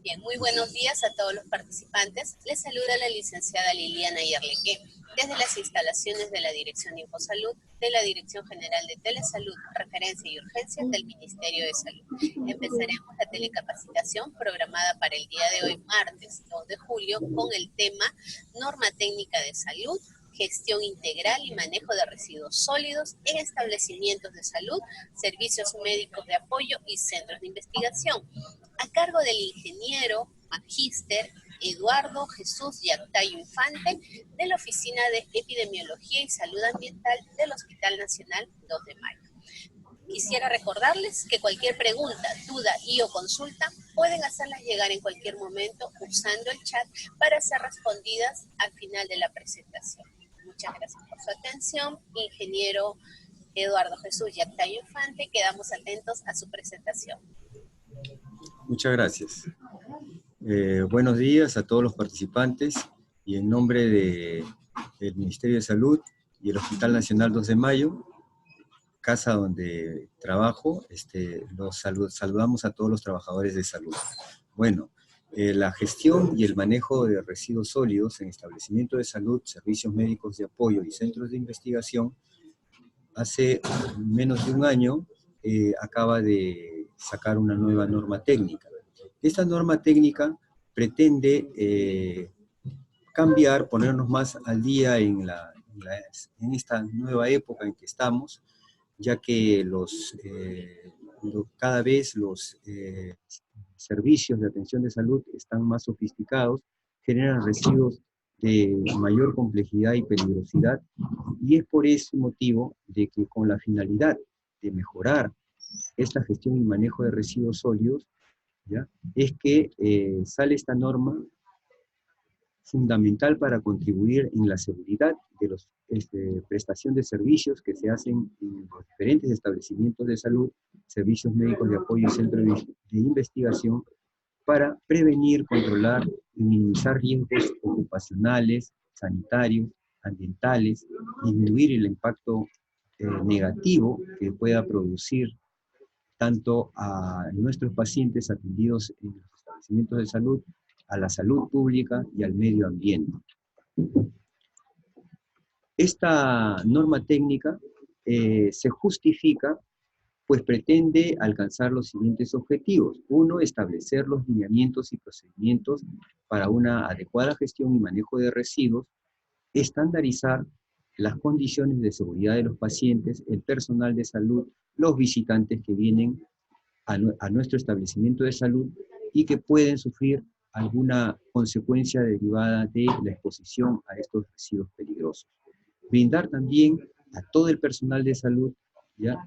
Bien, muy buenos días a todos los participantes. Les saluda la licenciada Liliana Yerleque desde las instalaciones de la Dirección de Infosalud, de la Dirección General de Telesalud, Referencia y Urgencias del Ministerio de Salud. Empezaremos la telecapacitación programada para el día de hoy, martes 2 de julio, con el tema Norma Técnica de Salud, gestión integral y manejo de residuos sólidos en establecimientos de salud, servicios médicos de apoyo y centros de investigación, a cargo del ingeniero magíster Eduardo Jesús Yactayo Infante, de la Oficina de Epidemiología y Salud Ambiental del Hospital Nacional 2 de Mayo. Quisiera recordarles que cualquier pregunta, duda o consulta pueden hacerlas llegar en cualquier momento usando el chat para ser respondidas al final de la presentación. Muchas gracias por su atención, ingeniero Eduardo Jesús Yactayo Infante. Quedamos atentos a su presentación. Muchas gracias. Buenos días a todos los participantes y en nombre del Ministerio de Salud y el Hospital Nacional 2 de Mayo, casa donde trabajo, saludamos a todos los trabajadores de salud. Bueno, la gestión y el manejo de residuos sólidos en establecimientos de salud, servicios médicos de apoyo y centros de investigación, hace menos de un año acaba de sacar una nueva norma técnica. Esta norma técnica pretende cambiar, ponernos más al día en esta nueva época en que estamos, ya que cada vez los servicios de atención de salud están más sofisticados, generan residuos de mayor complejidad y peligrosidad, y es por ese motivo de que con la finalidad de mejorar esta gestión y manejo de residuos sólidos, ¿ya?, es que sale esta norma fundamental para contribuir en la seguridad de la prestación de servicios que se hacen en los diferentes establecimientos de salud, servicios médicos de apoyo y centros de investigación, para prevenir, controlar y minimizar riesgos ocupacionales, sanitarios, ambientales, disminuir el impacto negativo que pueda producir tanto a nuestros pacientes atendidos en los establecimientos de salud, a la salud pública y al medio ambiente. Esta norma técnica se justifica, pues pretende alcanzar los siguientes objetivos. Uno, establecer los lineamientos y procedimientos para una adecuada gestión y manejo de residuos, estandarizar las condiciones de seguridad de los pacientes, el personal de salud, los visitantes que vienen a nuestro establecimiento de salud y que pueden sufrir alguna consecuencia derivada de la exposición a estos residuos peligrosos. Brindar también a todo el personal de salud, ¿ya?,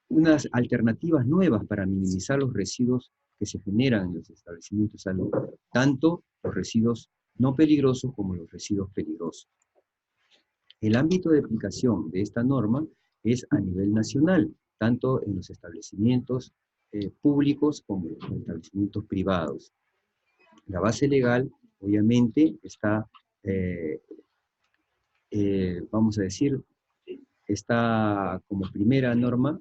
unas alternativas nuevas para minimizar los residuos que se generan en los establecimientos de salud, tanto los residuos no peligrosos como los residuos peligrosos. El ámbito de aplicación de esta norma es a nivel nacional, tanto en los establecimientos públicos como en los establecimientos privados. La base legal, obviamente, está, vamos a decir, está como primera norma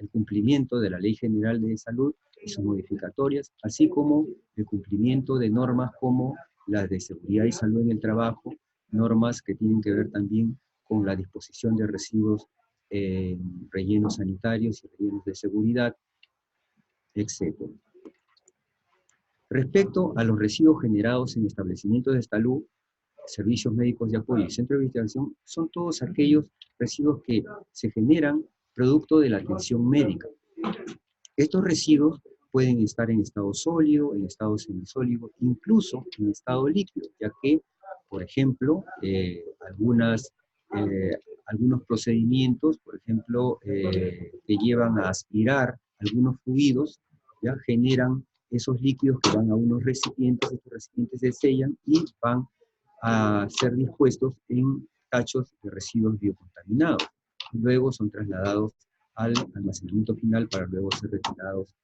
el cumplimiento de la Ley General de Salud y sus modificatorias, así como el cumplimiento de normas como las de seguridad y salud en el trabajo, normas que tienen que ver también con la disposición de residuos, rellenos sanitarios y rellenos de seguridad, etc. Respecto a los residuos generados en establecimientos de salud, servicios médicos de apoyo y centros de investigación, son todos aquellos residuos que se generan producto de la atención médica. Estos residuos pueden estar en estado sólido, en estado semisólido, incluso en estado líquido, ya que, por ejemplo, algunos procedimientos, por ejemplo, que llevan a aspirar algunos fluidos, ya generan esos líquidos que van a unos recipientes, estos recipientes se sellan y van a ser dispuestos en tachos de residuos biocontaminados. Luego son trasladados al almacenamiento final para luego ser retirados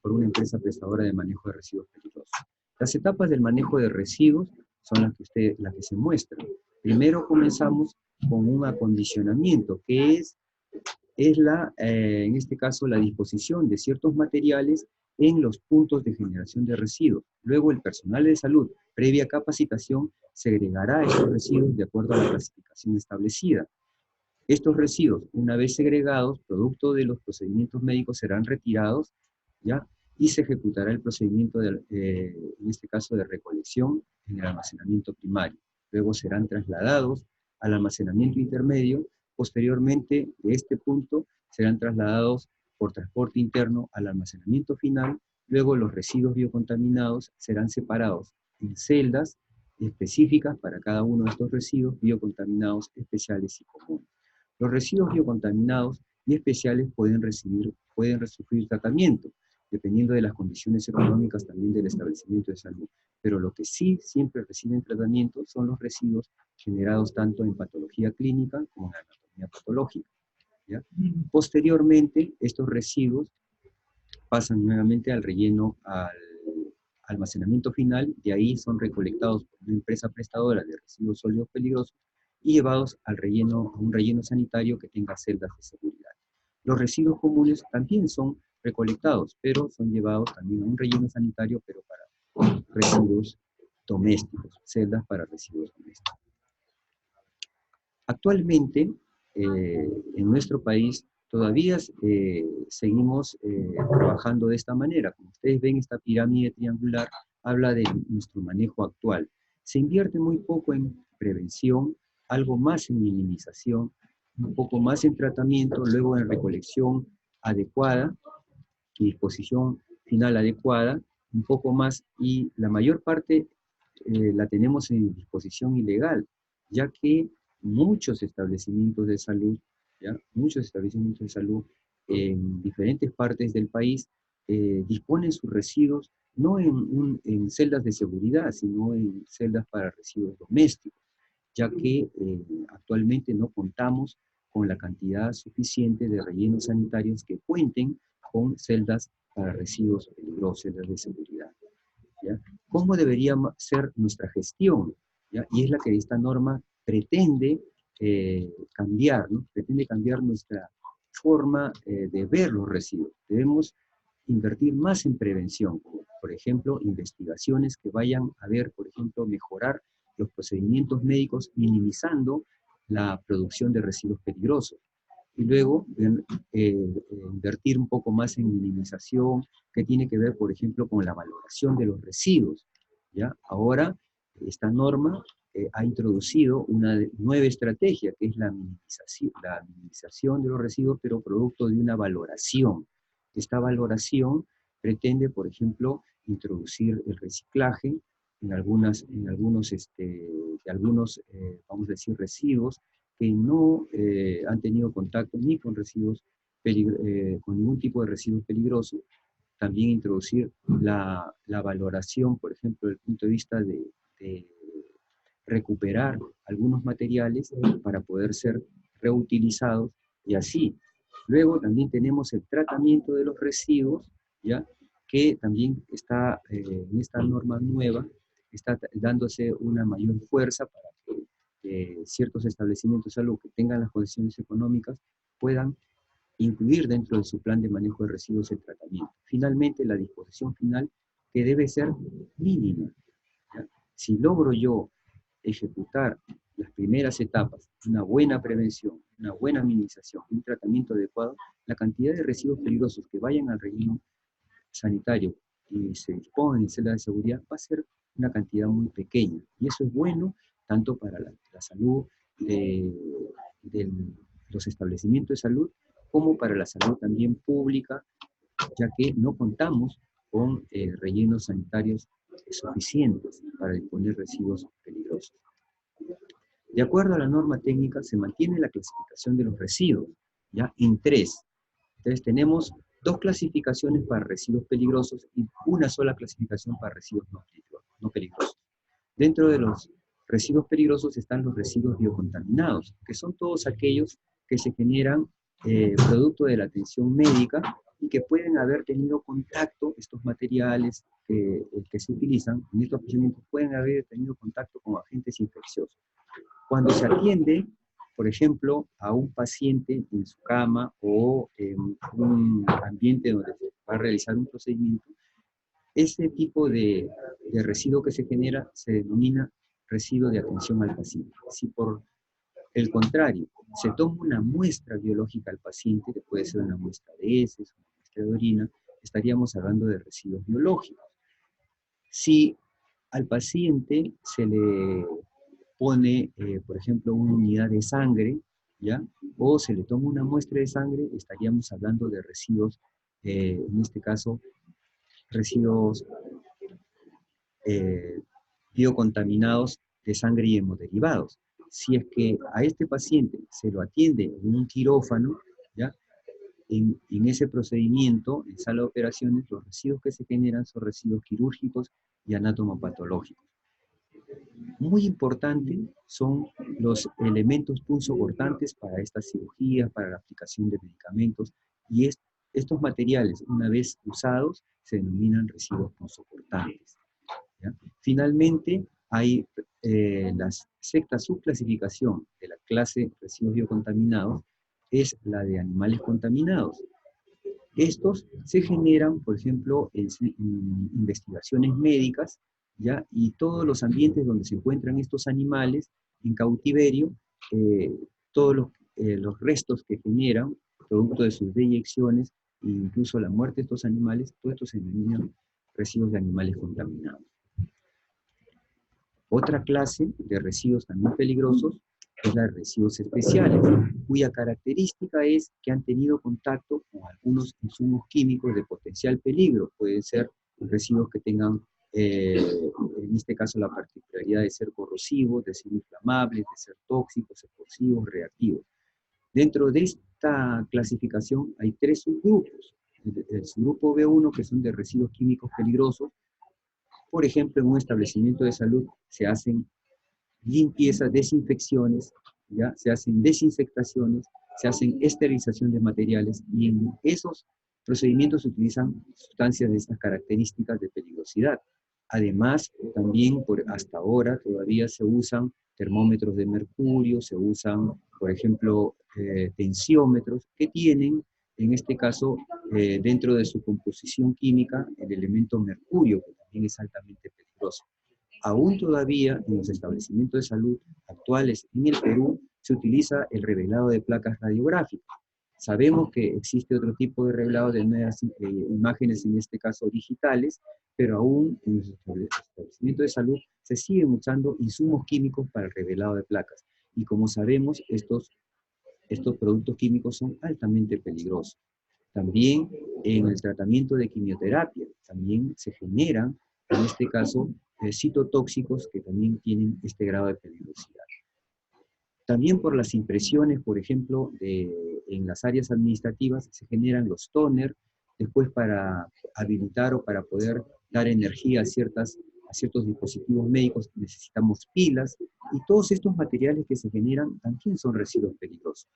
por una empresa prestadora de manejo de residuos peligrosos. Las etapas del manejo de residuos son las que se muestran. Primero comenzamos con un acondicionamiento, que es en este caso la disposición de ciertos materiales en los puntos de generación de residuos. Luego el personal de salud, previa capacitación, segregará estos residuos de acuerdo a la clasificación establecida. Estos residuos, una vez segregados, producto de los procedimientos médicos, serán retirados, ¿ya? Y se ejecutará el procedimiento, en este caso, de recolección en el almacenamiento primario. Luego serán trasladados al almacenamiento intermedio. Posteriormente, de este punto, serán trasladados por transporte interno al almacenamiento final. Luego, los residuos biocontaminados serán separados en celdas específicas para cada uno de estos residuos biocontaminados especiales y comunes. Los residuos biocontaminados y especiales pueden sufrir tratamiento, dependiendo de las condiciones económicas también del establecimiento de salud. Pero lo que sí siempre reciben tratamiento son los residuos generados tanto en patología clínica como en anatomía patológica, ¿ya? Posteriormente, estos residuos pasan nuevamente al relleno, al almacenamiento final, de ahí son recolectados por una empresa prestadora de residuos sólidos peligrosos y llevados a un relleno sanitario que tenga celdas de seguridad. Los residuos comunes también son recolectados, pero son llevados también a un relleno sanitario, pero para residuos domésticos, celdas para residuos domésticos. Actualmente, en nuestro país, todavía seguimos trabajando de esta manera. Como ustedes ven, esta pirámide triangular habla de nuestro manejo actual. Se invierte muy poco en prevención, algo más en minimización, un poco más en tratamiento, luego en recolección adecuada y disposición final adecuada, un poco más, y la mayor parte la tenemos en disposición ilegal, ya que muchos establecimientos de salud, ¿ya? Muchos establecimientos de salud en diferentes partes del país disponen sus residuos no en celdas de seguridad, sino en celdas para residuos domésticos, ya que actualmente no contamos con la cantidad suficiente de rellenos sanitarios que cuenten con celdas para residuos peligrosos, celdas de seguridad, ¿ya? ¿Cómo debería ser nuestra gestión? ¿Ya? Y es la que esta norma pretende cambiar, ¿no? Pretende cambiar nuestra forma de ver los residuos. Debemos invertir más en prevención, como, por ejemplo, investigaciones que vayan a ver, por ejemplo, mejorar los procedimientos médicos, minimizando la producción de residuos peligrosos. Y luego invertir un poco más en minimización, que tiene que ver, por ejemplo, con la valoración de los residuos, ¿ya? Ahora, esta norma ha introducido una nueva estrategia, que es la minimización de los residuos, pero producto de una valoración. Esta valoración pretende, por ejemplo, introducir el reciclaje en algunos, vamos a decir, residuos que no han tenido contacto ni con residuos con ningún tipo de residuos peligrosos. También introducir la valoración, por ejemplo, desde el punto de vista de recuperar algunos materiales para poder ser reutilizados y así. Luego también tenemos el tratamiento de los residuos, ¿ya? Que también está en esta norma nueva, está dándose una mayor fuerza para que ciertos establecimientos de salud que tengan las condiciones económicas puedan incluir dentro de su plan de manejo de residuos el tratamiento. Finalmente, la disposición final, que debe ser mínima, ¿ya? Si logro yo ejecutar las primeras etapas, una buena prevención, una buena minimización, un tratamiento adecuado, la cantidad de residuos peligrosos que vayan al relleno sanitario y se dispongan en celdas de seguridad va a ser una cantidad muy pequeña. Y eso es bueno tanto para la salud de los establecimientos de salud como para la salud también pública, ya que no contamos con rellenos sanitarios suficientes para disponer residuos peligrosos. De acuerdo a la norma técnica, se mantiene la clasificación de los residuos, ¿ya? En tres. Entonces tenemos dos clasificaciones para residuos peligrosos y una sola clasificación para residuos no peligrosos. Dentro de los residuos peligrosos están los residuos biocontaminados, que son todos aquellos que se generan producto de la atención médica y que pueden haber tenido contacto, estos materiales que se utilizan en estos procedimientos pueden haber tenido contacto con agentes infecciosos. Cuando se atiende por ejemplo, a un paciente en su cama o en un ambiente donde se va a realizar un procedimiento, ese tipo de residuo que se genera se denomina residuo de atención al paciente. Si por el contrario se toma una muestra biológica al paciente, que puede ser una muestra de heces, una muestra de orina, estaríamos hablando de residuos biológicos. Si al paciente se le pone, por ejemplo, una unidad de sangre, ¿ya? O se le toma una muestra de sangre, estaríamos hablando de residuos, en este caso, residuos eh, biocontaminados de sangre y hemoderivados. Si es que a este paciente se lo atiende en un quirófano, ¿ya? En ese procedimiento, en sala de operaciones, los residuos que se generan son residuos quirúrgicos y anatomopatológicos. Muy importante son los elementos punzocortantes para estas cirugías, para la aplicación de medicamentos, y estos materiales, una vez usados, se denominan residuos punzocortantes, ¿ya? Finalmente, hay la sexta subclasificación de la clase residuos biocontaminados, es la de animales contaminados. Estos se generan, por ejemplo, en investigaciones médicas, ¿ya? Y todos los ambientes donde se encuentran estos animales en cautiverio, todos los restos que generan, producto de sus deyecciones, e incluso la muerte de estos animales, todo esto se denominan residuos de animales contaminados. Otra clase de residuos también peligrosos es la de residuos especiales, cuya característica es que han tenido contacto con algunos insumos químicos de potencial peligro. Pueden ser residuos que tengan, en este caso, la particularidad de ser corrosivos, de ser inflamables, de ser tóxicos, explosivos, reactivos. Dentro de esta clasificación hay tres subgrupos. El subgrupo B1, que son de residuos químicos peligrosos. Por ejemplo, en un establecimiento de salud se hacen limpiezas, desinfecciones, ¿ya? Se hacen desinsectaciones, se hacen esterilización de materiales, y en esos procedimientos se utilizan sustancias de estas características de peligrosidad. Además, también hasta ahora todavía se usan termómetros de mercurio, se usan, por ejemplo, tensiómetros que tienen, en este caso, dentro de su composición química, el elemento mercurio, que también es altamente peligroso. Aún todavía en los establecimientos de salud actuales en el Perú se utiliza el revelado de placas radiográficas. Sabemos que existe otro tipo de revelado de nuevas imágenes, en este caso digitales, pero aún en los establecimientos de salud se siguen usando insumos químicos para el revelado de placas. Y como sabemos, estos productos químicos son altamente peligrosos. También en el tratamiento de quimioterapia, también se generan, en este caso, citotóxicos que también tienen este grado de peligrosidad. También por las impresiones, por ejemplo, en las áreas administrativas se generan los tóner, después para habilitar o para poder dar energía a ciertos dispositivos médicos necesitamos pilas, y todos estos materiales que se generan también son residuos peligrosos,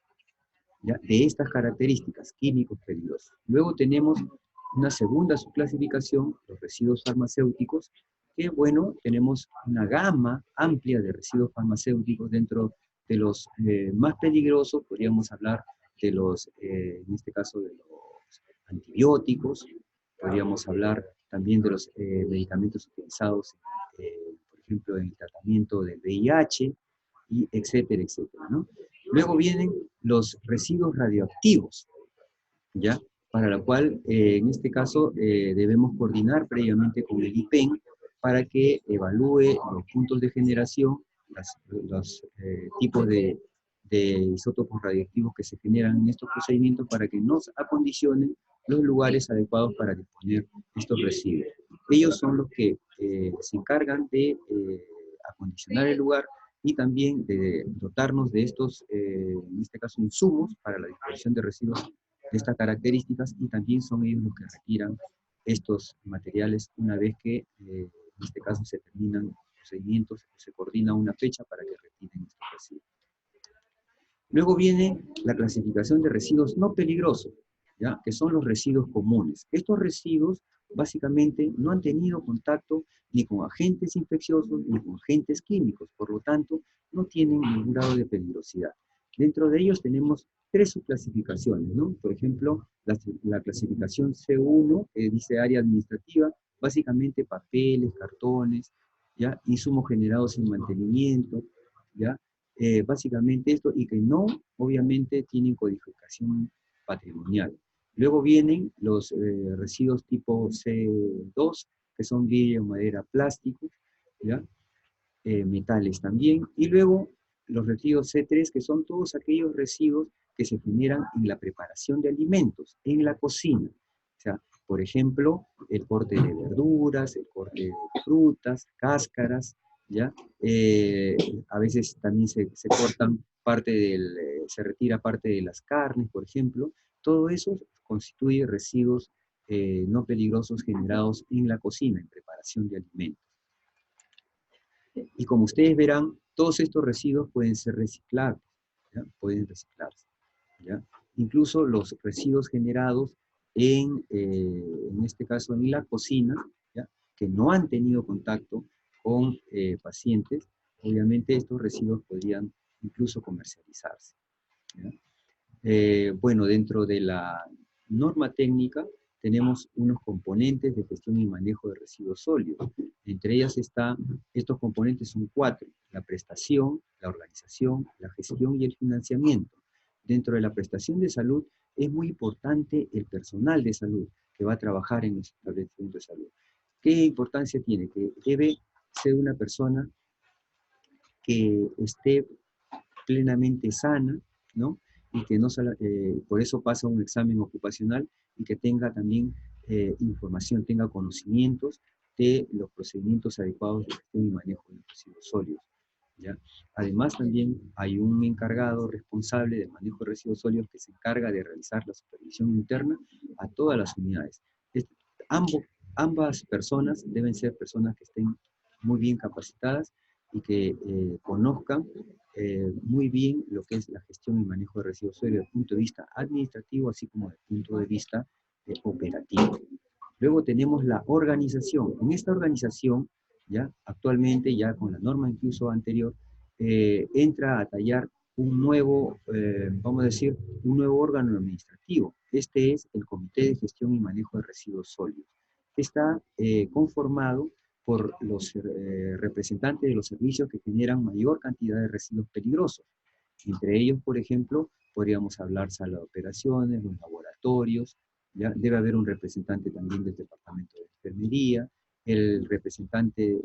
¿ya? De estas características, químicos peligrosos. Luego tenemos una segunda subclasificación, los residuos farmacéuticos, que bueno, tenemos una gama amplia de residuos farmacéuticos. Dentro de los más peligrosos podríamos hablar de los, en este caso, de los antibióticos, podríamos hablar también de los medicamentos utilizados, por ejemplo, en el tratamiento del VIH, y etcétera, etcétera, ¿no? Luego vienen los residuos radioactivos, ¿ya? Para lo cual, en este caso, debemos coordinar previamente con el IPEN para que evalúe los puntos de generación, los tipos de isótopos radioactivos que se generan en estos procedimientos, para que nos acondicionen los lugares adecuados para disponer estos residuos. Ellos son los que se encargan de acondicionar el lugar y también de dotarnos de estos, en este caso, insumos para la disposición de residuos de estas características, y también son ellos los que retiran estos materiales una vez que, en este caso, se terminan los procedimientos, se coordina una fecha para que retiren estos residuos. Luego viene la clasificación de residuos no peligrosos, ¿ya? Que son los residuos comunes. Estos residuos básicamente no han tenido contacto ni con agentes infecciosos ni con agentes químicos, por lo tanto no tienen ningún grado de peligrosidad. Dentro de ellos tenemos 3 subclasificaciones, ¿no? Por ejemplo, la clasificación C1, dice área administrativa, básicamente papeles, cartones, ¿ya? Insumos generados sin mantenimiento, ¿ya? Básicamente esto, y que no, obviamente, tienen codificación patrimonial. Luego vienen los residuos tipo C2, que son vidrio, madera, plástico, ¿ya? Metales también, y luego los residuos C3, que son todos aquellos residuos que se generan en la preparación de alimentos, en la cocina. O sea, por ejemplo, el corte de verduras, el corte de frutas, cáscaras, ¿ya? A veces también se cortan parte se retira parte de las carnes, por ejemplo. Todo eso constituye residuos no peligrosos generados en la cocina, en preparación de alimentos. Y como ustedes verán, todos estos residuos pueden ser reciclables, ¿ya? Pueden reciclarse, ¿ya? Incluso los residuos generados en este caso en la cocina, ¿ya? Que no han tenido contacto con pacientes, obviamente estos residuos podrían incluso comercializarse, ¿ya? Bueno, dentro de la norma técnica tenemos unos componentes de gestión y manejo de residuos sólidos. Entre ellas estos componentes son 4, la prestación, la organización, la gestión y el financiamiento. Dentro de la prestación de salud es muy importante el personal de salud que va a trabajar en los establecimientos de salud. ¿Qué importancia tiene? Que debe ser una persona que esté plenamente sana, ¿no? Y que no por eso pasa un examen ocupacional y que tenga también información, tenga conocimientos de los procedimientos adecuados de gestión y manejo de residuos sólidos, ¿ya? Además también hay un encargado responsable del manejo de residuos sólidos que se encarga de realizar la supervisión interna a todas las unidades. Ambas personas deben ser personas que estén muy bien capacitadas y que conozcan muy bien lo que es la gestión y manejo de residuos sólidos desde el punto de vista administrativo, así como desde el punto de vista operativo. Luego tenemos la organización. En esta organización, ya actualmente, ya con la norma incluso anterior, entra a tallar un nuevo, vamos a decir, un nuevo órgano administrativo. Este es el Comité de Gestión y Manejo de Residuos Sólidos. Está conformado por los representantes de los servicios que generan mayor cantidad de residuos peligrosos. Entre ellos, por ejemplo, podríamos hablar sala de operaciones, los laboratorios, ¿ya? Debe haber un representante también del departamento de enfermería, el representante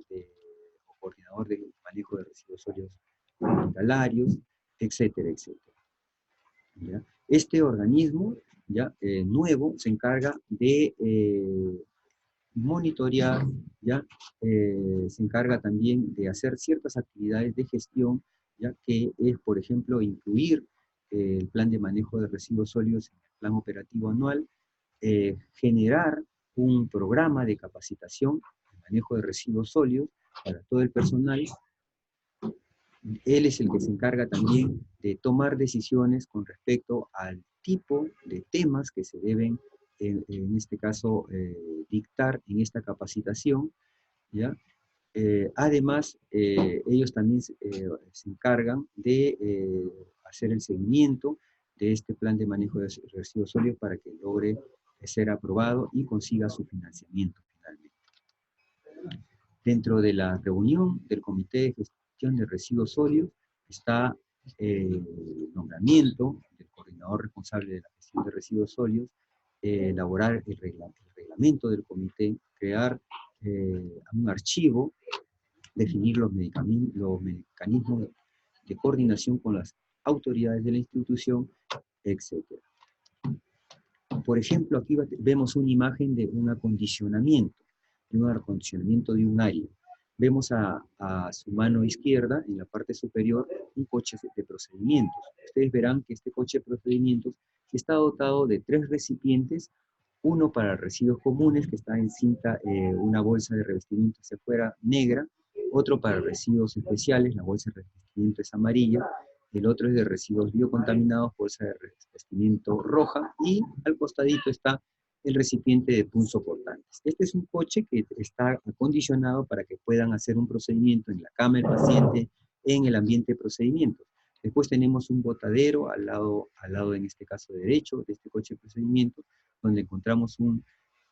o coordinador de manejo de residuos sólidos hospitalarios, etcétera, etcétera, ¿ya? Este organismo, ¿ya? Nuevo se encarga de monitorear, ¿ya? Se encarga también de hacer ciertas actividades de gestión, ya que es, por ejemplo, incluir el plan de manejo de residuos sólidos en el plan operativo anual, generar un programa de capacitación de manejo de residuos sólidos para todo el personal. Él es el que se encarga también de tomar decisiones con respecto al tipo de temas que se deben, en este caso, dictar en esta capacitación, ¿ya? Además, ellos también se encargan de hacer el seguimiento de este plan de manejo de residuos sólidos para que logre ser aprobado y consiga su financiamiento finalmente. Dentro de la reunión del Comité de Gestión de Residuos Sólidos está el nombramiento del coordinador responsable de la gestión de residuos sólidos, elaborar el reglamento del comité, crear un archivo, definir los mecanismos de coordinación con las autoridades de la institución, etc. Por ejemplo, aquí vemos una imagen de un acondicionamiento de un área. Vemos a su mano izquierda, en la parte superior, un coche de procedimientos. Ustedes verán que este coche de procedimientos está dotado de 3 recipientes, uno para residuos comunes, que está en cinta, una bolsa de revestimiento hacia afuera negra, otro para residuos especiales, la bolsa de revestimiento es amarilla, el otro es de residuos biocontaminados, bolsa de revestimiento roja, y al costadito está el recipiente de punzocortantes. Este es un coche que está acondicionado para que puedan hacer un procedimiento en la cama del paciente, en el ambiente de procedimientos. Después tenemos un botadero al lado, en este caso derecho, de este coche de procedimiento, donde encontramos un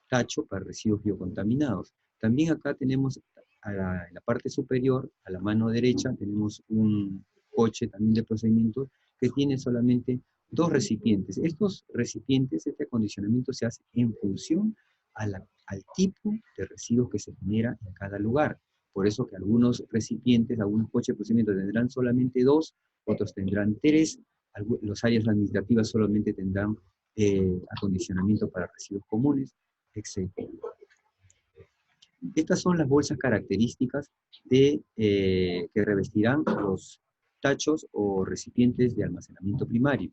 tacho para residuos biocontaminados. También acá tenemos, en la parte superior, a la mano derecha, tenemos un coche también de procedimiento que tiene solamente 2 recipientes. Estos recipientes, este acondicionamiento se hace en función al tipo de residuos que se genera en cada lugar. Por eso que algunos recipientes, algunos coches de procedimiento tendrán solamente 2, otros tendrán 3, los áreas administrativas solamente tendrán acondicionamiento para residuos comunes, etc. Estas son las bolsas características que revestirán los tachos o recipientes de almacenamiento primario.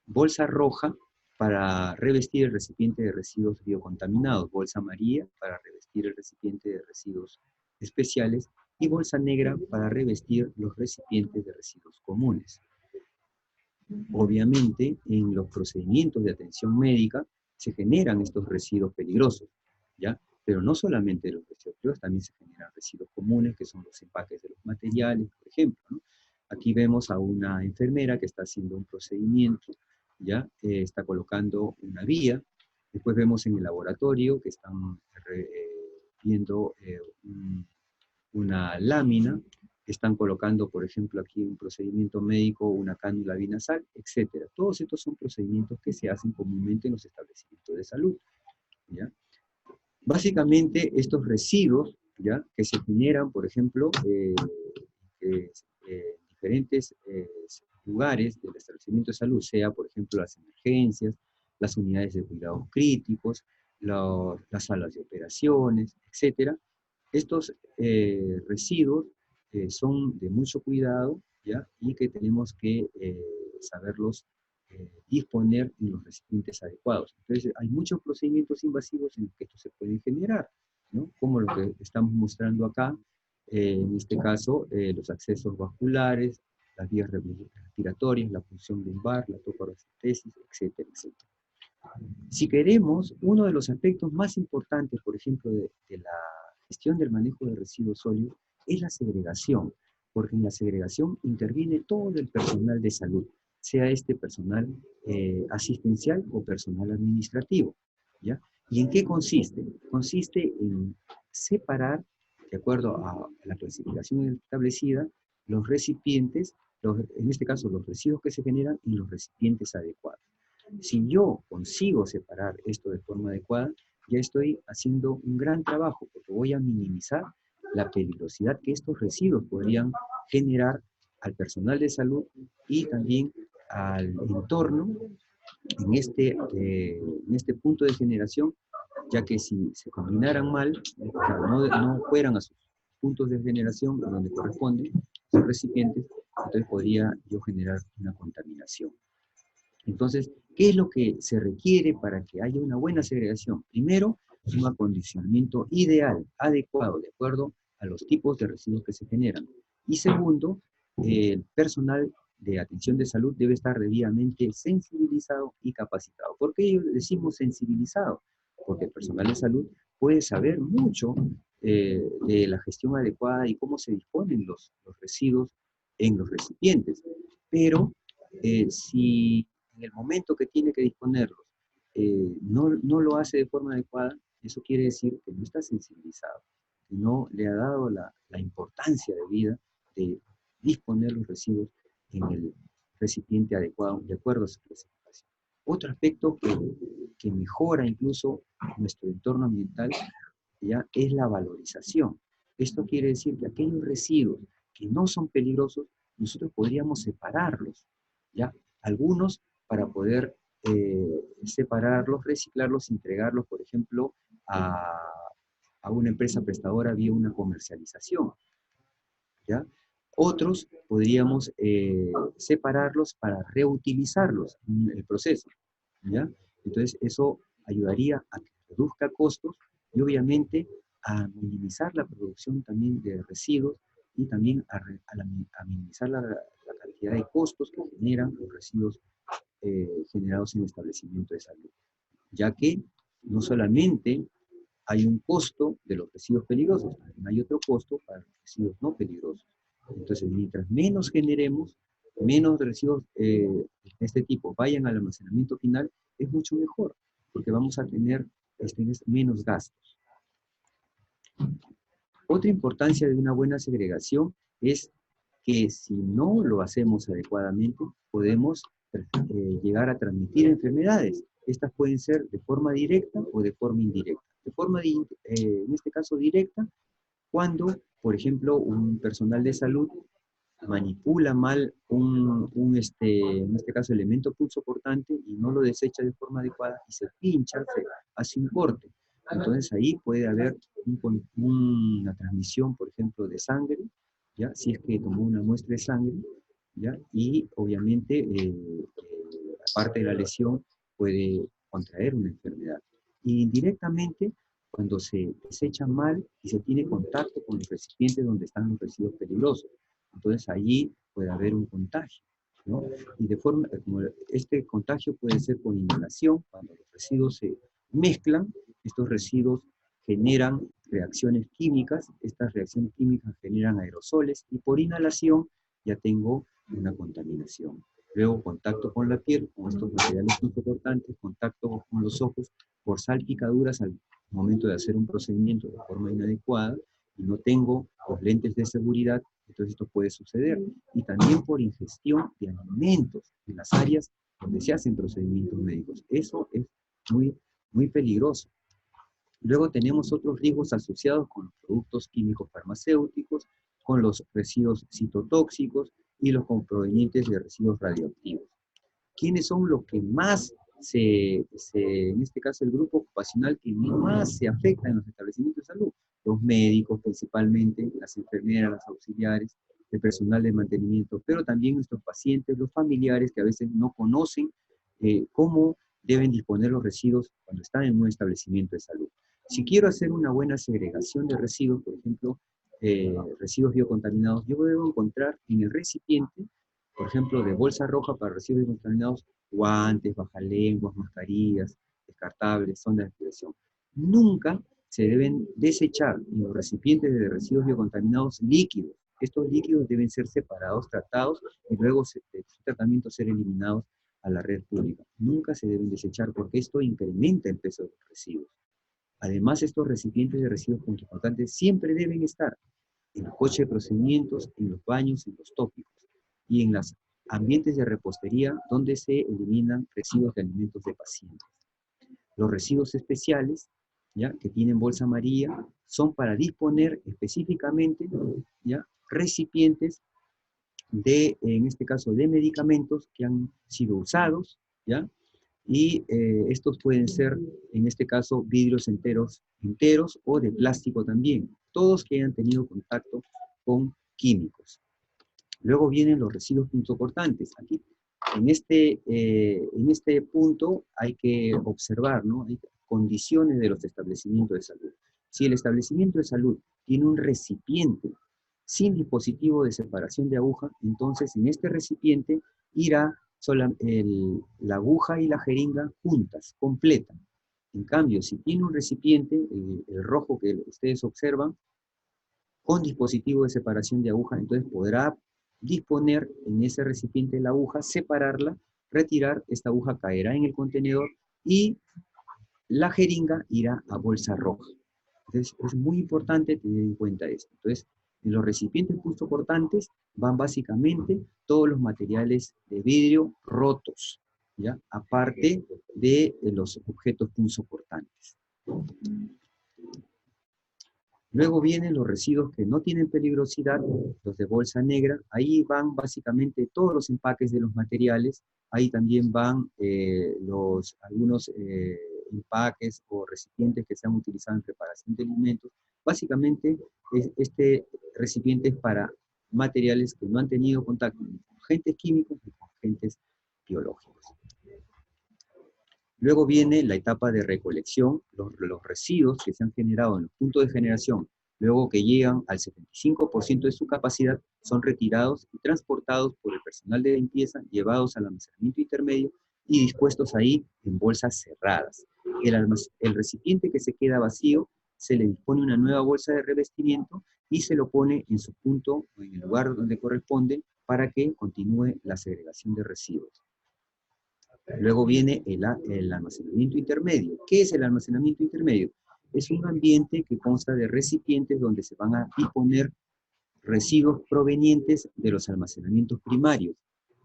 Bolsa roja para revestir el recipiente de residuos biocontaminados, bolsa amarilla para revestir el recipiente de residuos especiales y bolsa negra para revestir los recipientes de residuos comunes. Obviamente, en los procedimientos de atención médica se generan estos residuos peligrosos, ¿ya? Pero no solamente los residuos peligrosos, también se generan residuos comunes, que son los empaques de los materiales, por ejemplo, ¿no? Aquí vemos a una enfermera que está haciendo un procedimiento, ¿ya? Está colocando una vía. Después vemos en el laboratorio que están viendo una lámina, están colocando, por ejemplo, aquí un procedimiento médico, una cánula binasal, etc. Todos estos son procedimientos que se hacen comúnmente en los establecimientos de salud, ¿ya? Básicamente, estos residuos, ¿ya?, que se generan, por ejemplo, en diferentes lugares del establecimiento de salud, sea, por ejemplo, las emergencias, las unidades de cuidados críticos, las salas de operaciones, etc. Estos residuos son de mucho cuidado, ¿ya?, y que tenemos que saberlos disponer en los recipientes adecuados. Entonces, hay muchos procedimientos invasivos en los que estos se pueden generar, ¿no? Como lo que estamos mostrando acá, en este caso, los accesos vasculares, las vías respiratorias, la punción lumbar, la tocoracentesis, etcétera, etcétera. Si queremos, uno de los aspectos más importantes, por ejemplo, de la gestión del manejo de residuos sólidos es la segregación, porque en la segregación interviene todo el personal de salud, sea este personal asistencial o personal administrativo, ¿ya? ¿Y en qué consiste? Consiste en separar, de acuerdo a la clasificación establecida, los recipientes, en este caso los residuos que se generan, en los recipientes adecuados. Si yo consigo separar esto de forma adecuada, ya estoy haciendo un gran trabajo, porque voy a minimizar la peligrosidad que estos residuos podrían generar al personal de salud y también al entorno en este punto de generación, ya que si se combinaran mal, o sea, no fueran a sus puntos de generación donde corresponden sus recipientes, entonces podría yo generar una contaminación. Entonces, ¿qué es lo que se requiere para que haya una buena segregación? Primero, un acondicionamiento ideal, adecuado, de acuerdo a los tipos de residuos que se generan. Y segundo, el personal de atención de salud debe estar debidamente sensibilizado y capacitado. ¿Por qué decimos sensibilizado? Porque el personal de salud puede saber mucho de la gestión adecuada y cómo se disponen los residuos en los recipientes. Pero si en el momento que tiene que disponerlos no lo hace de forma adecuada, eso quiere decir que no está sensibilizado, que no le ha dado la importancia de vida de disponer los residuos en el recipiente adecuado, de acuerdo a su clasificación. Otro aspecto que mejora incluso nuestro entorno ambiental, ¿ya?, es la valorización. Esto quiere decir que aquellos residuos que no son peligrosos, nosotros podríamos separarlos, ¿ya? Algunos para poder separarlos, reciclarlos, entregarlos, por ejemplo, a una empresa prestadora vía una comercialización, ¿ya? Otros podríamos separarlos para reutilizarlos en el proceso, ¿ya? Entonces eso ayudaría a que reduzca costos y obviamente a minimizar la producción también de residuos y también a minimizar la cantidad de costos que generan los residuos generados en el establecimiento de salud, ya que no solamente hay un costo de los residuos peligrosos, también hay otro costo para los residuos no peligrosos. Entonces, mientras menos generemos, menos residuos de este tipo vayan al almacenamiento final, es mucho mejor, porque vamos a tener menos gastos. Otra importancia de una buena segregación es que si no lo hacemos adecuadamente, podemos llegar a transmitir enfermedades. Estas pueden ser de forma directa o de forma indirecta. De forma, en este caso, directa, cuando, por ejemplo, un personal de salud manipula mal en este caso, elemento punzocortante y no lo desecha de forma adecuada y se pincha, se hace un corte. Entonces ahí puede haber una transmisión, por ejemplo, de sangre, ¿ya? Si es que tomó una muestra de sangre, ¿ya? Y obviamente, aparte de la lesión, puede contraer una enfermedad. Y indirectamente, cuando se desecha mal y se tiene contacto con los recipientes donde están los residuos peligrosos. Entonces allí puede haber un contagio, ¿no? Y de forma, como este contagio puede ser por inhalación, cuando los residuos se mezclan, estos residuos generan reacciones químicas, estas reacciones químicas generan aerosoles y por inhalación ya tengo una contaminación. Luego contacto con la piel, con estos materiales importantes, contacto con los ojos por salpicaduras al momento de hacer un procedimiento de forma inadecuada y no tengo los lentes de seguridad, entonces esto puede suceder. Y también por ingestión de alimentos en las áreas donde se hacen procedimientos médicos. Eso es muy peligroso. Luego tenemos otros riesgos asociados con los productos químicos farmacéuticos, con los residuos citotóxicos y los provenientes de residuos radioactivos. ¿Quiénes son los que más en este caso el grupo ocupacional que más se afecta en los establecimientos de salud? Los médicos principalmente, las enfermeras, los auxiliares, el personal de mantenimiento, pero también nuestros pacientes, los familiares que a veces no conocen cómo deben disponer los residuos cuando están en un establecimiento de salud. Si quiero hacer una buena segregación de residuos, por ejemplo, residuos biocontaminados, yo debo encontrar en el recipiente, por ejemplo, de bolsa roja para residuos biocontaminados, guantes, bajalenguas, mascarillas, descartables, sondas de aspiración. Nunca se deben desechar en los recipientes de residuos biocontaminados líquidos. Estos líquidos deben ser separados, tratados y luego de su tratamiento ser eliminados a la red pública. Nunca se deben desechar porque esto incrementa el peso de los residuos. Además, estos recipientes de residuos punzocortantes siempre deben estar en los coches de procedimientos, en los baños, en los tópicos y en los ambientes de repostería donde se eliminan residuos de alimentos de pacientes. Los residuos especiales, ¿ya?, que tienen bolsa amarilla, son para disponer específicamente, ¿ya?, recipientes en este caso, de medicamentos que han sido usados, ¿ya? Y estos pueden ser, en este caso, vidrios enteros o de plástico también, todos que hayan tenido contacto con químicos. Luego vienen los residuos punzocortantes. Aquí, en este punto hay que observar, ¿no?, hay condiciones de los establecimientos de salud. Si el establecimiento de salud tiene un recipiente sin dispositivo de separación de aguja, entonces en este recipiente irá la aguja y la jeringa juntas, completa. En cambio, si tiene un recipiente, el rojo que ustedes observan, con dispositivo de separación de aguja, entonces podrá disponer en ese recipiente la aguja, separarla, retirar, esta aguja caerá en el contenedor y la jeringa irá a bolsa roja. Entonces es muy importante tener en cuenta esto. Entonces, en los recipientes punzocortantes van básicamente todos los materiales de vidrio rotos, ¿ya?, aparte de los objetos punzocortantes. Luego vienen los residuos que no tienen peligrosidad, los de bolsa negra. Ahí van básicamente todos los empaques de los materiales. Ahí también van algunos empaques o recipientes que se han utilizado en preparación de alimentos. Básicamente, este recipiente es para materiales que no han tenido contacto con agentes químicos ni con agentes biológicos. Luego viene la etapa de recolección, los residuos que se han generado en los puntos de generación, luego que llegan al 75% de su capacidad, son retirados y transportados por el personal de limpieza, llevados al almacenamiento intermedio y dispuestos ahí en bolsas cerradas. El recipiente que se queda vacío se le dispone una nueva bolsa de revestimiento y se lo pone en su punto, en el lugar donde corresponde, para que continúe la segregación de residuos. Luego viene el almacenamiento intermedio. ¿Qué es el almacenamiento intermedio? Es un ambiente que consta de recipientes donde se van a disponer residuos provenientes de los almacenamientos primarios.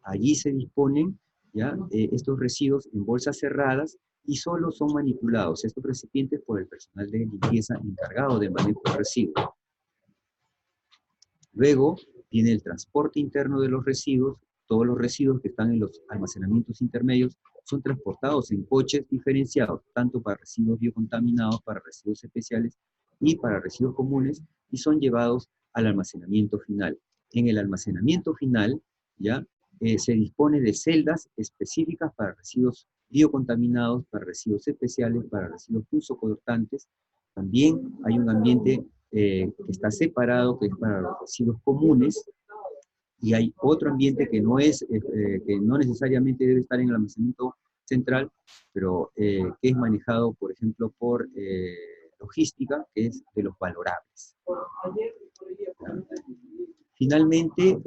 Allí se disponen ¿ya? Estos residuos en bolsas cerradas y solo son manipulados estos recipientes por el personal de limpieza encargado del manejo de residuos. Luego viene el transporte interno de los residuos. Todos los residuos que están en los almacenamientos intermedios son transportados en coches diferenciados, tanto para residuos biocontaminados, para residuos especiales y para residuos comunes, y son llevados al almacenamiento final. En el almacenamiento final, ¿ya? Se dispone de celdas específicas para residuos biocontaminados, para residuos especiales, para residuos punzocortantes. También hay un ambiente que está separado, que es para los residuos comunes, y hay otro ambiente que que no necesariamente debe estar en el almacenamiento central, pero que es manejado, por ejemplo, por logística, que es de los valorables. Finalmente,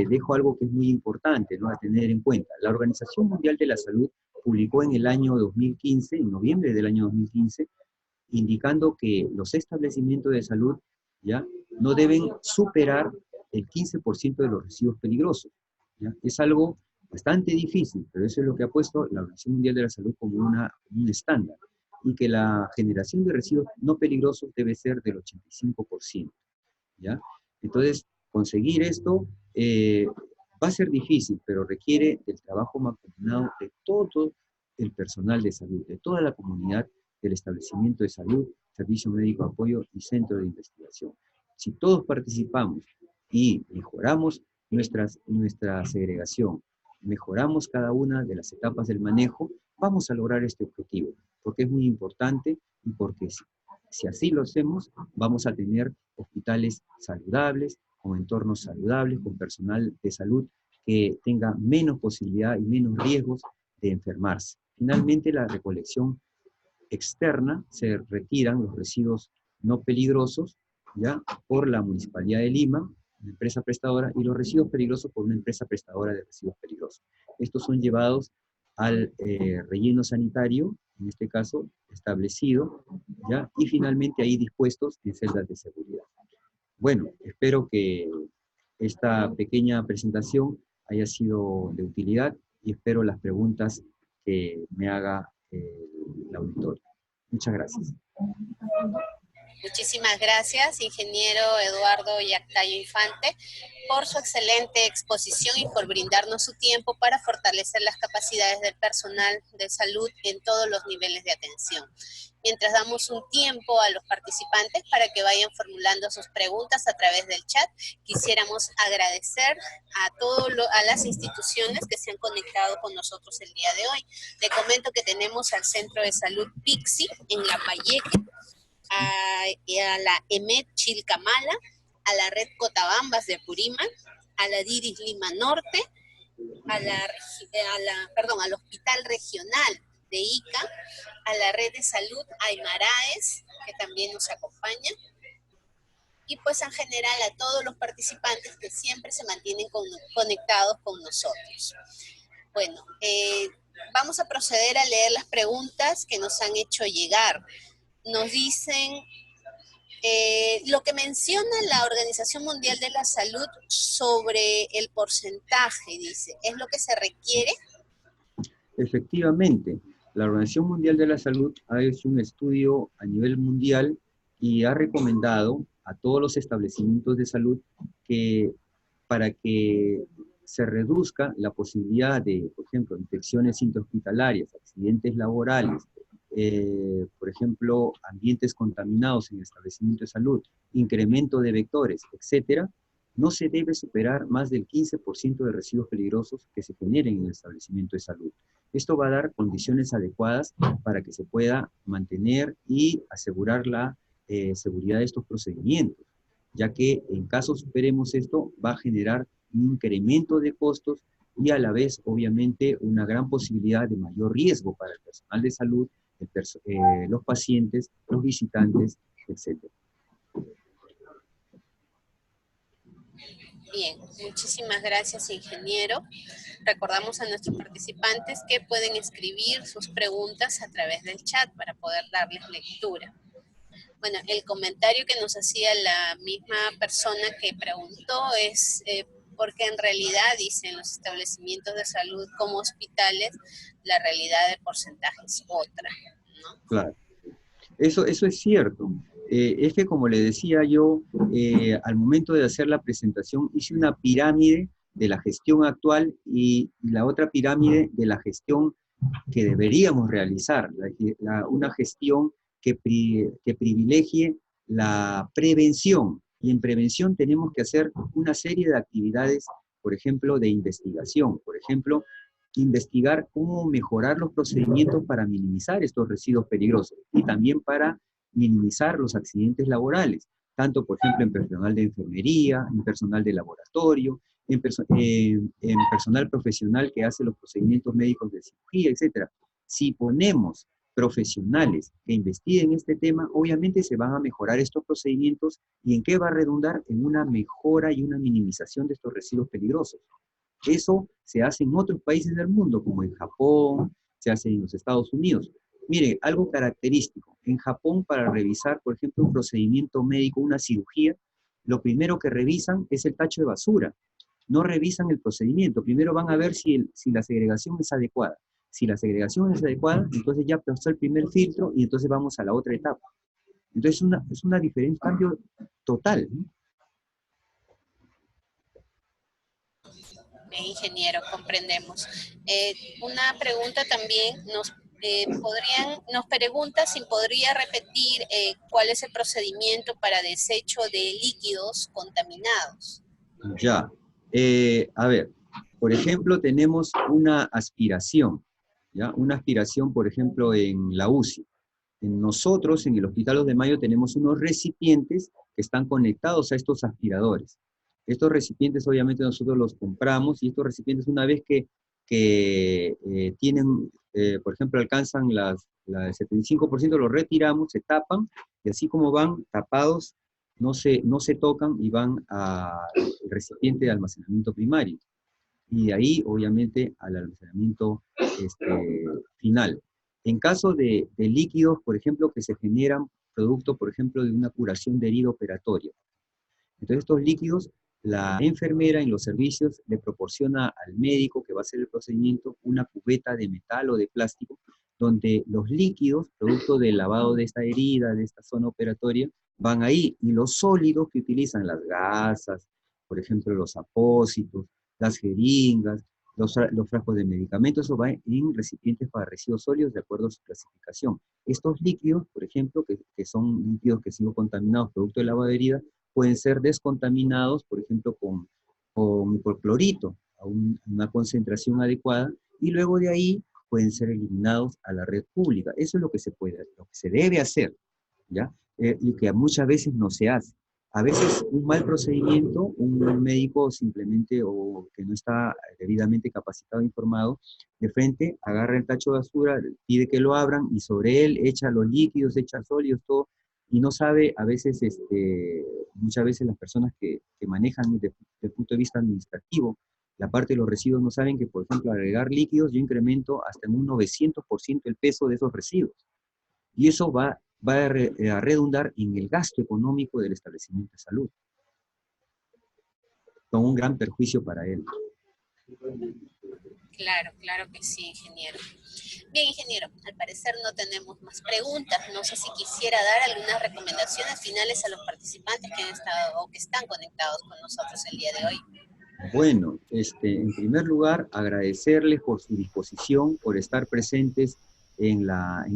dejo algo que es muy importante, ¿no?, a tener en cuenta. La Organización Mundial de la Salud publicó en el año 2015, en noviembre del año 2015, indicando que los establecimientos de salud ¿ya? No deben superar el 15% de los residuos peligrosos. ¿Ya? Es algo bastante difícil, pero eso es lo que ha puesto la Organización Mundial de la Salud como un estándar, y que la generación de residuos no peligrosos debe ser del 85%. ¿Ya? Entonces, conseguir esto va a ser difícil, pero requiere del trabajo mancomunado de todo el personal de salud, de toda la comunidad del establecimiento de salud, servicio médico de apoyo y centro de investigación. Si todos participamos y mejoramos nuestra segregación, mejoramos cada una de las etapas del manejo, vamos a lograr este objetivo, porque es muy importante y porque si así lo hacemos, vamos a tener hospitales saludables, con entornos saludables, con personal de salud que tenga menos posibilidad y menos riesgos de enfermarse. Finalmente, la recolección externa, se retiran los residuos no peligrosos, ¿ya?, por la Municipalidad de Lima, una empresa prestadora, y los residuos peligrosos por una empresa prestadora de residuos peligrosos. Estos son llevados al relleno sanitario, en este caso establecido, ¿ya?, y finalmente ahí dispuestos en celdas de seguridad. Bueno, espero que esta pequeña presentación haya sido de utilidad y espero las preguntas que me haga el auditorio. Muchas gracias. Muchísimas gracias, ingeniero Eduardo Yactayo Infante, por su excelente exposición y por brindarnos su tiempo para fortalecer las capacidades del personal de salud en todos los niveles de atención. Mientras damos un tiempo a los participantes para que vayan formulando sus preguntas a través del chat, quisiéramos agradecer a las instituciones que se han conectado con nosotros el día de hoy. Le comento que tenemos al Centro de Salud Pixi en Lambayeque, a la EMED Chilcamala, a la Red Cotabambas de Apurímac, a la DIRIS Lima Norte, al Hospital Regional de Ica, a la Red de Salud Aymaraes, que también nos acompaña, y pues en general a todos los participantes que siempre se mantienen conectados con nosotros. Bueno, vamos a proceder a leer las preguntas que nos han hecho llegar. Nos dicen lo que menciona la Organización Mundial de la Salud sobre el porcentaje, dice, ¿es lo que se requiere? Efectivamente, la Organización Mundial de la Salud ha hecho un estudio a nivel mundial y ha recomendado a todos los establecimientos de salud que para que se reduzca la posibilidad de, por ejemplo, infecciones intrahospitalarias, accidentes laborales, por ejemplo, ambientes contaminados en el establecimiento de salud, incremento de vectores, etcétera, no se debe superar más del 15% de residuos peligrosos que se generen en el establecimiento de salud. Esto va a dar condiciones adecuadas para que se pueda mantener y asegurar la seguridad de estos procedimientos, ya que en caso superemos esto, va a generar un incremento de costos y a la vez, obviamente, una gran posibilidad de mayor riesgo para el personal de salud, los pacientes, los visitantes, etc. Bien, muchísimas gracias, ingeniero. Recordamos a nuestros participantes que pueden escribir sus preguntas a través del chat para poder darles lectura. Bueno, el comentario que nos hacía la misma persona que preguntó es porque en realidad, dicen los establecimientos de salud como hospitales, la realidad de porcentaje es otra, ¿no? Claro. Eso es cierto. Es que como le decía yo, al momento de hacer la presentación hice una pirámide de la gestión actual y la otra pirámide de la gestión que deberíamos realizar, una gestión que privilegie la prevención. Y en prevención tenemos que hacer una serie de actividades, por ejemplo, de investigación. Por ejemplo, investigar cómo mejorar los procedimientos para minimizar estos residuos peligrosos y también para minimizar los accidentes laborales, tanto, por ejemplo, en personal de enfermería, en personal de laboratorio, en personal profesional que hace los procedimientos médicos de cirugía, etc. Si ponemos profesionales que investiguen este tema, obviamente se van a mejorar estos procedimientos y ¿en qué va a redundar? En una mejora y una minimización de estos residuos peligrosos. Eso se hace en otros países del mundo, como en Japón, se hace en los Estados Unidos. Mire, algo característico. En Japón, para revisar, por ejemplo, un procedimiento médico, una cirugía, lo primero que revisan es el tacho de basura. No revisan el procedimiento. Primero van a ver si la segregación es adecuada. Si la segregación es adecuada, entonces ya pasó el primer filtro y entonces vamos a la otra etapa. Entonces es una diferencia, un cambio total, ¿no? Ingeniero, comprendemos. Una pregunta también nos pregunta si podría repetir cuál es el procedimiento para desecho de líquidos contaminados. Ya. A ver, por ejemplo, tenemos una aspiración, ¿ya? Una aspiración, por ejemplo, en la UCI. Nosotros, en el Hospital 2 de Mayo, tenemos unos recipientes que están conectados a estos aspiradores. Estos recipientes, obviamente, nosotros los compramos y estos recipientes, una vez que tienen, por ejemplo, alcanzan el 75%, los retiramos, se tapan y así como van tapados, no se tocan y van al recipiente de almacenamiento primario. Y de ahí, obviamente, al almacenamiento final. En caso de líquidos, por ejemplo, que se generan producto, por ejemplo, de una curación de herida operatoria. Entonces, estos líquidos, la enfermera en los servicios le proporciona al médico que va a hacer el procedimiento una cubeta de metal o de plástico, donde los líquidos, producto del lavado de esta herida, de esta zona operatoria, van ahí. Y los sólidos que utilizan, las gasas, por ejemplo, los apósitos, las jeringas, los frascos de medicamentos, eso va en recipientes para residuos sólidos de acuerdo a su clasificación. Estos líquidos, por ejemplo, que son líquidos que han sido contaminados producto del lavado de herida, pueden ser descontaminados, por ejemplo, con hipoclorito, a una concentración adecuada, y luego de ahí pueden ser eliminados a la red pública. Eso es lo que lo que se debe hacer, ¿ya? Y que muchas veces no se hace. A veces un mal procedimiento, un médico simplemente o que no está debidamente capacitado e informado, de frente agarra el tacho de basura, pide que lo abran y sobre él echa los líquidos, echa sólidos, todo, y no sabe, a veces, muchas veces las personas que manejan desde el punto de vista administrativo, la parte de los residuos no saben que, por ejemplo, al agregar líquidos yo incremento hasta en un 900% el peso de esos residuos. Y eso va a redundar en el gasto económico del establecimiento de salud, con un gran perjuicio para él. Claro, claro que sí, ingeniero. Bien, ingeniero, al parecer no tenemos más preguntas. No sé si quisiera dar algunas recomendaciones finales a los participantes que han estado o que están conectados con nosotros el día de hoy. Bueno, en primer lugar, agradecerles por su disposición, por estar presentes en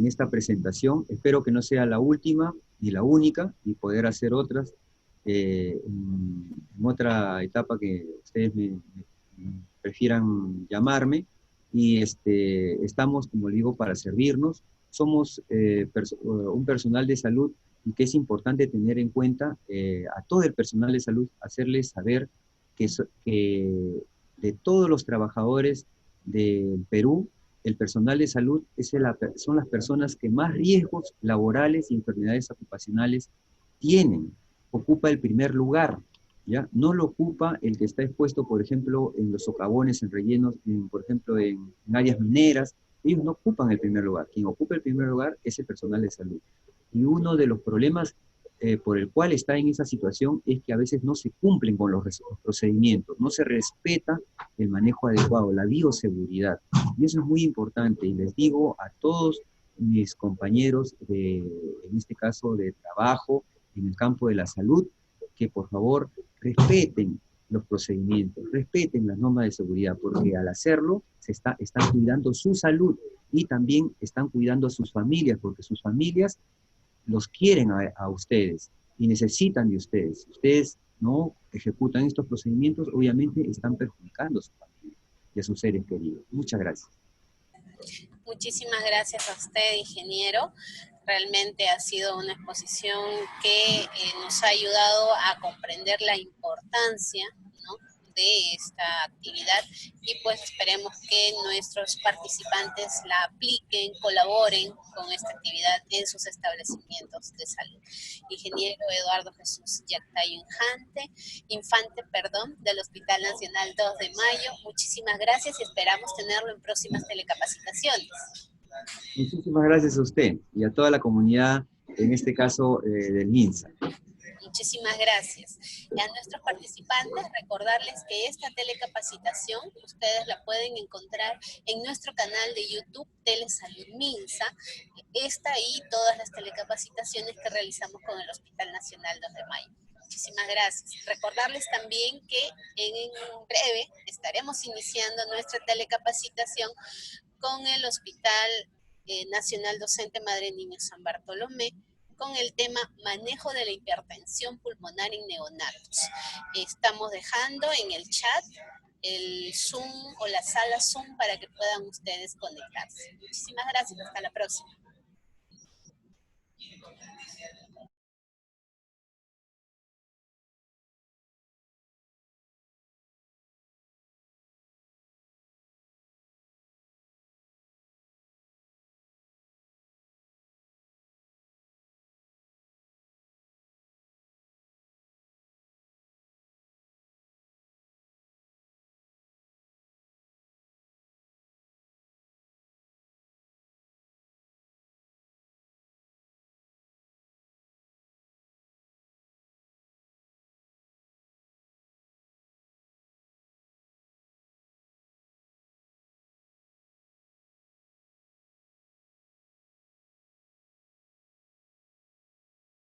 esta presentación. Espero que no sea la última ni la única y poder hacer otras en otra etapa que ustedes me prefieran llamarme. Y estamos, como le digo, para servirnos. Somos un personal de salud y que es importante tener en cuenta a todo el personal de salud, hacerles saber que de todos los trabajadores del Perú, el personal de salud son las personas que más riesgos laborales y enfermedades ocupacionales tienen, ocupa el primer lugar, ¿ya? No lo ocupa el que está expuesto, por ejemplo, en los socavones, en rellenos, por ejemplo, en áreas mineras. Ellos no ocupan el primer lugar. Quien ocupa el primer lugar es el personal de salud. Y uno de los problemas por el cual está en esa situación es que a veces no se cumplen con los procedimientos, no se respeta el manejo adecuado, la bioseguridad. Y eso es muy importante. Y les digo a todos mis compañeros, en este caso de trabajo, en el campo de la salud, que por favor respeten los procedimientos, respeten las normas de seguridad, porque al hacerlo están cuidando su salud y también están cuidando a sus familias, porque sus familias los quieren a ustedes y necesitan de ustedes. Si ustedes no ejecutan estos procedimientos, obviamente están perjudicando a su familia y a sus seres queridos. Muchas gracias. Muchísimas gracias a usted, ingeniero. Realmente ha sido una exposición que nos ha ayudado a comprender la importancia, ¿no?, de esta actividad, y pues esperemos que nuestros participantes la apliquen, colaboren con esta actividad en sus establecimientos de salud. Ingeniero Eduardo Jesús Yactayo Infante, del Hospital Nacional 2 de Mayo, muchísimas gracias y esperamos tenerlo en próximas telecapacitaciones. Muchísimas gracias a usted y a toda la comunidad, en este caso del MINSA. Muchísimas gracias. Y a nuestros participantes, recordarles que esta telecapacitación ustedes la pueden encontrar en nuestro canal de YouTube Telesalud Minsa, esta y todas las telecapacitaciones que realizamos con el Hospital Nacional 2 de Mayo. Muchísimas gracias. Recordarles también que en breve estaremos iniciando nuestra telecapacitación con el Hospital Nacional Docente Madre Niño San Bartolomé, con el tema manejo de la hipertensión pulmonar en neonatos. Estamos dejando en el chat el Zoom o la sala Zoom para que puedan ustedes conectarse. Muchísimas gracias, hasta la próxima.